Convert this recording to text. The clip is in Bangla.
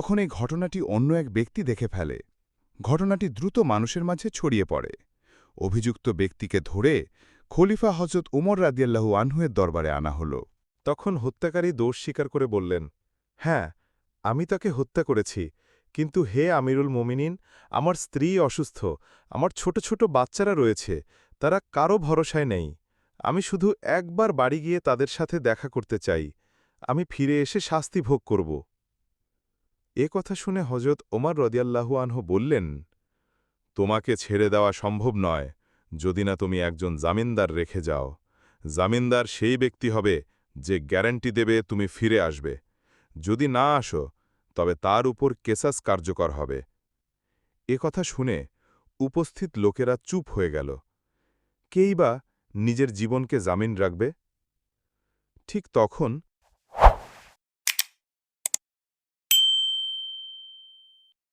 তখন এই ঘটনাটি অন্য এক ব্যক্তি দেখে ফেলে। ঘটনাটি দ্রুত মানুষের মাঝে ছড়িয়ে পড়ে। অভিযুক্ত ব্যক্তিকে ধরে খলিফা হজরত উমর রাদিয়াল্লাহু আনহুয়ের দরবারে আনা হল। তখন হত্যাকারী দোষ স্বীকার করে বললেন, হ্যাঁ, আমি তাকে হত্যা করেছি, কিন্তু হে আমিরুল মোমিনিন, আমার স্ত্রী অসুস্থ, আমার ছোট ছোট বাচ্চারা রয়েছে, তারা কারো ভরসায় নেই। আমি শুধু একবার বাড়ি গিয়ে তাদের সাথে দেখা করতে চাই। আমি ফিরে এসে শাস্তি ভোগ করব। এ কথা শুনে হজরত ওমর রদিয়াল্লাহু আনহু বললেন, তোমাকে ছেড়ে দেওয়া সম্ভব নয় যদি না তুমি একজন জামিনদার রেখে যাও। জামিনদার সেই ব্যক্তি হবে যে গ্যারান্টি দেবে তুমি ফিরে আসবে। যদি না আসো তবে তার উপর কেসাস কার্যকর হবে। এ কথা শুনে উপস্থিত লোকেরা চুপ হয়ে গেল। কেই বা নিজের জীবনকে জামিন রাখবে? ঠিক তখন